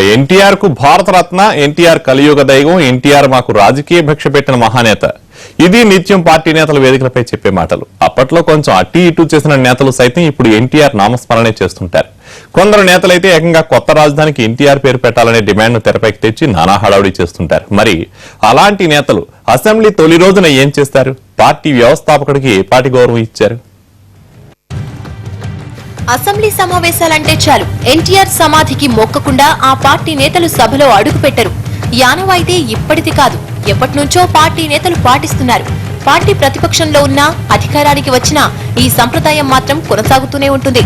ఎన్టీఆర్ కు భారతరత్న, ఎన్టీఆర్ కలియుగ దైవం, ఎన్టీఆర్ మాకు రాజకీయ భిక్ష పెట్టిన మహానేత. ఇది నిత్యం పార్టీ నేతల వేదికలపై చెప్పే మాటలు. అప్పట్లో కొంచెం అటు ఇటు చేసిన నేతలు సైతం ఇప్పుడు ఎన్టీఆర్ నామస్మరణే చేస్తుంటారు. కొందరు నేతలైతే ఏకంగా కొత్త రాజధానికి ఎన్టీఆర్ పేరు పెట్టాలనే డిమాండ్ ను తెరపైకి తెచ్చి నానా హడావుడి చేస్తుంటారు. మరి అలాంటి నేతలు అసెంబ్లీ తొలి రోజున ఏం చేస్తారు? పార్టీ వ్యవస్థాపకుడికి ఏ పార్టీ గౌరవం ఇచ్చారు? అసెంబ్లీ సమావేశాలంటే చాలు ఎన్టీఆర్ సమాధికి మొక్కకుండా ఆ పార్టీ నేతలు సభలో అడుగుపెట్టరు. యానవాయితీ ఇప్పటిది కాదు, ఎప్పటినుంచో పార్టీ నేతలు పాటిస్తున్నారు. పార్టీ ప్రతిపక్షంలో ఉన్నా, అధికారానికి వచ్చినా ఈ సంప్రదాయం మాత్రం కొనసాగుతూనే ఉంటుంది.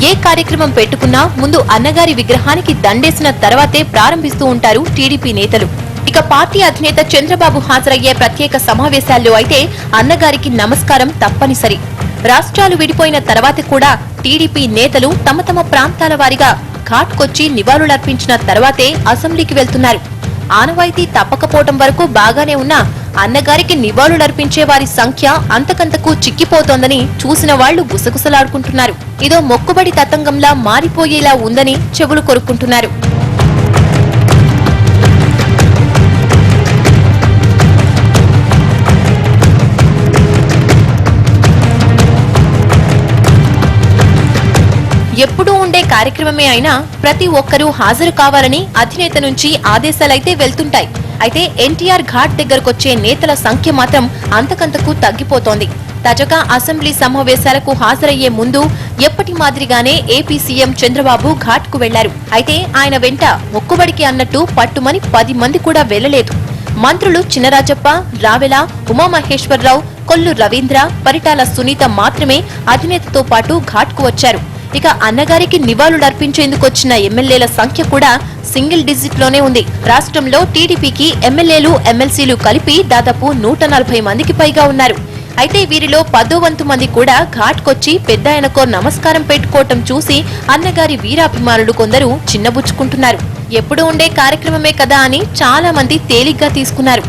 ఏ కార్యక్రమం పెట్టుకున్నా ముందు అన్నగారి విగ్రహానికి దండేసిన తర్వాతే ప్రారంభిస్తూ ఉంటారు టీడీపీ నేతలు. ఇక పార్టీ అధినేత చంద్రబాబు హాజరయ్యే ప్రత్యేక సమావేశాల్లో అయితే అన్నగారికి నమస్కారం తప్పనిసరి. రాష్ట్రాలు విడిపోయిన తర్వాత కూడా టీడీపీ నేతలు తమ తమ ప్రాంతాల వారీగా ఘాట్కొచ్చి నివాళులర్పించిన తర్వాతే అసెంబ్లీకి వెళ్తున్నారు. ఆనవాయితీ తప్పకపోవటం వరకు బాగానే ఉన్నా అన్నగారికి నివాళులర్పించే వారి సంఖ్య అంతకంతకు చిక్కిపోతోందని చూసిన వాళ్లు గుసగుసలాడుకుంటున్నారు. ఇదో మొక్కుబడి తతంగంలా మారిపోయేలా ఉందని చెవులు కొరుక్కుంటున్నారు. ఎప్పుడూ ఉండే కార్యక్రమమే అయినా ప్రతి ఒక్కరూ హాజరు కావాలని అధినేత నుంచి ఆదేశాలైతే వెళ్తుంటాయి. అయితే ఎన్టీఆర్ ఘాట్ దగ్గరకొచ్చే నేతల సంఖ్య మాత్రం అంతకంతకు తగ్గిపోతోంది. తాజాగా అసెంబ్లీ సమావేశాలకు హాజరయ్యే ముందు ఎప్పటి మాదిరిగానే ఏపీ సీఎం చంద్రబాబు ఘాట్ కు వెళ్లారు. అయితే ఆయన వెంట మొక్కుబడికి అన్నట్టు పట్టుమని 10 మంది కూడా వెళ్లలేదు. మంత్రులు చినరాజప్ప, రావెల, ఉమామహేశ్వరరావు, కొల్లు రవీంద్ర, పరిటాల సునీత మాత్రమే అధినేతతో పాటు ఘాట్ కు వచ్చారు. ఇక అన్నగారికి నివాళులర్పించేందుకు వచ్చిన ఎమ్మెల్యేల సంఖ్య కూడా సింగిల్ డిజిట్ లోనే ఉంది. రాష్ట్రంలో టీడీపీకి ఎమ్మెల్యేలు, ఎమ్మెల్సీలు కలిపి దాదాపు 140 మందికి పైగా ఉన్నారు. అయితే వీరిలో 10వ వంతు మంది కూడా ఘాట్కొచ్చి పెద్దాయనకో నమస్కారం పెట్టుకోవటం చూసి అన్నగారి వీరాభిమానులు కొందరు చిన్నబుచ్చుకుంటున్నారు. ఎప్పుడు ఉండే కార్యక్రమమే కదా అని చాలా మంది తేలిగ్గా తీసుకున్నారు.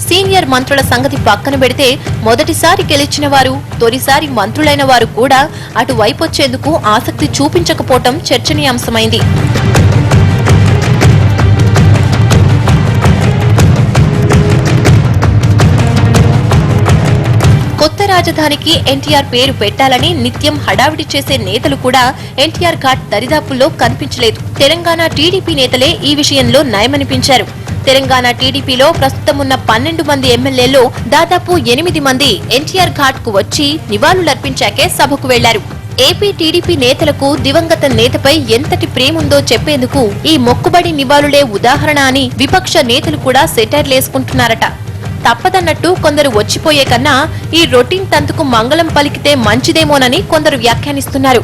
సీనియర్ మంత్రుల సంగతి పక్కన పెడితే మొదటిసారి గెలిచిన వారు, తొలిసారి మంత్రులైన వారు కూడా అటువైపొచ్చేందుకు ఆసక్తి చూపించకపోవటం చర్చనీయాంశమైంది. కొత్త రాజధానికి ఎన్టీఆర్ పేరు పెట్టాలని నిత్యం హడావిడి చేసే నేతలు కూడా ఎన్టీఆర్ ఘాట్ దరిదాపుల్లో కనిపించలేదు. తెలంగాణ టీడీపీ నేతలే ఈ విషయంలో నయమనిపించారు. తెలంగాణ టీడీపీలో ప్రస్తుతం ఉన్న 12 మంది ఎమ్మెల్యేల్లో దాదాపు 8 మంది ఎన్టీఆర్ ఘాట్ కు వచ్చి నివాళులర్పించాకే సభకు వెళ్లారు. ఏపీ టీడీపీ నేతలకు దివంగత నేతపై ఎంతటి ప్రేముందో చెప్పేందుకు ఈ మొక్కుబడి నివాళులే ఉదాహరణ అని విపక్ష నేతలు కూడా సెటైర్లేసుకుంటున్నారట. తప్పదన్నట్టు కొందరు వచ్చిపోయే కన్నా ఈ రొటీన్ తంతుకు మంగళం పలికితే మంచిదేమోనని కొందరు వ్యాఖ్యానిస్తున్నారు.